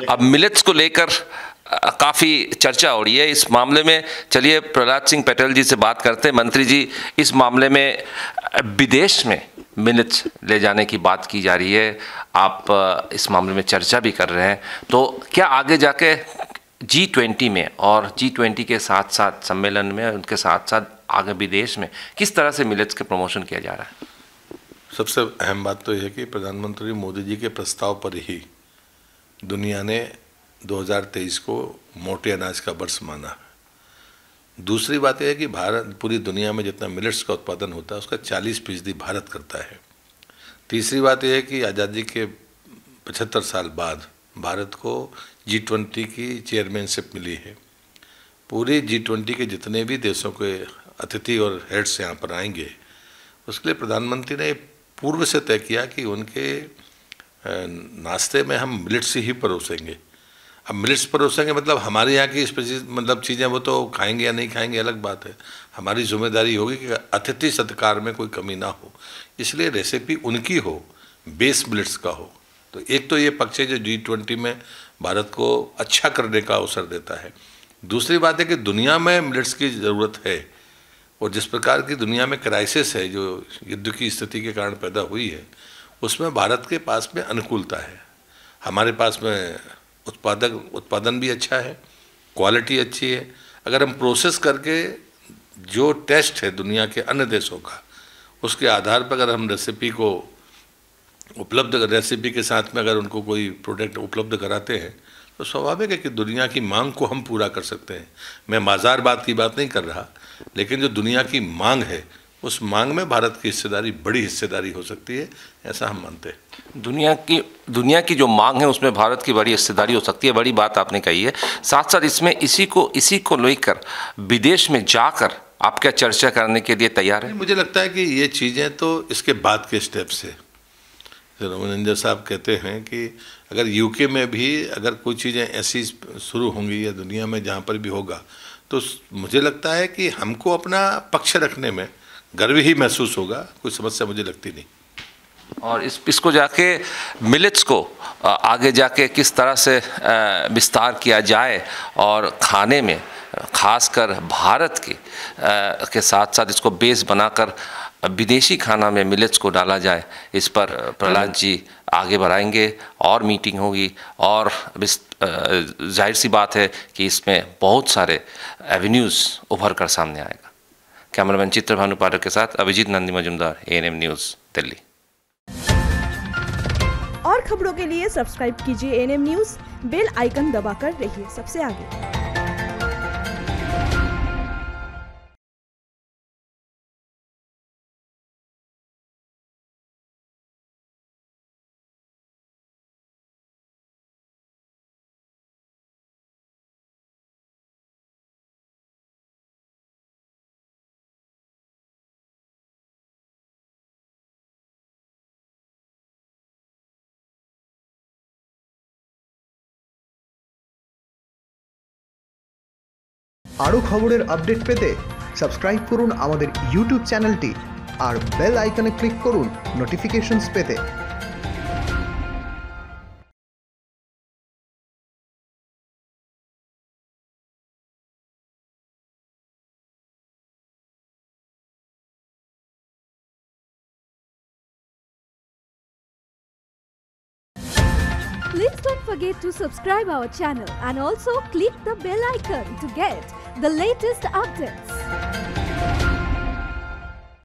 अब मिलेट्स को लेकर काफ़ी चर्चा हो रही है इस मामले में। चलिए प्रहलाद सिंह पटेल जी से बात करते हैं। मंत्री जी, इस मामले में विदेश में मिलेट्स ले जाने की बात की जा रही है, आप इस मामले में चर्चा भी कर रहे हैं, तो क्या आगे जाके G20 में और G20 के साथ साथ सम्मेलन में उनके साथ साथ आगे विदेश में किस तरह से मिलेट्स के प्रमोशन किया जा रहा है? सबसे अहम बात तो यह है कि प्रधानमंत्री मोदी जी के प्रस्ताव पर ही दुनिया ने 2023 को मोटे अनाज का वर्ष माना। दूसरी बात यह है कि भारत, पूरी दुनिया में जितना मिलेट्स का उत्पादन होता है उसका 40% भारत करता है। तीसरी बात यह है कि आज़ादी के 75 साल बाद भारत को G20 की चेयरमैनशिप मिली है। पूरी G20 के जितने भी देशों के अतिथि और हेड्स यहाँ पर आएंगे, उसके लिए प्रधानमंत्री ने पूर्व से तय किया कि उनके नाश्ते में हम मिलेट्स ही परोसेंगे। अब मिलेट्स परोसेंगे मतलब हमारे यहाँ की मतलब चीज़ें वो तो खाएंगे या नहीं खाएंगे अलग बात है। हमारी जिम्मेदारी होगी कि अतिथि सत्कार में कोई कमी ना हो, इसलिए रेसिपी उनकी हो, बेस मिलेट्स का हो। तो एक तो ये पक्ष है जो G20 में भारत को अच्छा करने का अवसर देता है। दूसरी बात है कि दुनिया में मिलेट्स की ज़रूरत है, और जिस प्रकार की दुनिया में क्राइसिस है जो युद्ध की स्थिति के कारण पैदा हुई है, उसमें भारत के पास में अनुकूलता है। हमारे पास में उत्पादन भी अच्छा है, क्वालिटी अच्छी है। अगर हम प्रोसेस करके जो टेस्ट है दुनिया के अन्य देशों का, उसके आधार पर अगर हम रेसिपी के साथ में अगर उनको कोई प्रोडक्ट उपलब्ध कराते हैं तो स्वाभाविक है कि दुनिया की मांग को हम पूरा कर सकते हैं। मैं बाजार बात की बात नहीं कर रहा, लेकिन जो दुनिया की मांग है उस मांग में भारत की हिस्सेदारी, बड़ी हिस्सेदारी हो सकती है, ऐसा हम मानते हैं। दुनिया की जो मांग है उसमें भारत की बड़ी हिस्सेदारी हो सकती है, बड़ी बात आपने कही है। साथ साथ इसमें इसी को लेकर विदेश में जाकर आप क्या चर्चा करने के लिए तैयार हैं? मुझे लगता है कि ये चीज़ें तो इसके बाद के स्टेप्स है। रमनिंदर साहब कहते हैं कि अगर यूके में भी अगर कोई चीज़ें ऐसी शुरू होंगी या दुनिया में जहाँ पर भी होगा, तो मुझे लगता है कि हमको अपना पक्ष रखने में गर्व ही महसूस होगा, कोई समस्या मुझे लगती नहीं। और इसको जाके मिलेट्स को आगे जाके किस तरह से विस्तार किया जाए और खाने में खासकर भारत के साथ साथ इसको बेस बनाकर विदेशी खाना में मिलेट्स को डाला जाए, इस पर प्रहलाद जी आगे बढ़ाएंगे और मीटिंग होगी, और जाहिर सी बात है कि इसमें बहुत सारे एवेन्यूज़ उभर कर सामने आएगा। कैमरामैन चित्रभानु पाठक के साथ अभिजीत नंदी मजुमदार, ANM न्यूज़, दिल्ली। और खबरों के लिए सब्सक्राइब कीजिए ANM न्यूज़, बेल आइकन दबाकर रहिए सबसे आगे। আরও খবরের আপডেট পেতে সাবস্ক্রাইব করুন আমাদের ইউটিউব চ্যানেলটি আর বেল আইকনে ক্লিক করুন নোটিফিকেশনস পেতে। Please don't forget to subscribe our channel and also click the bell icon to get the latest updates.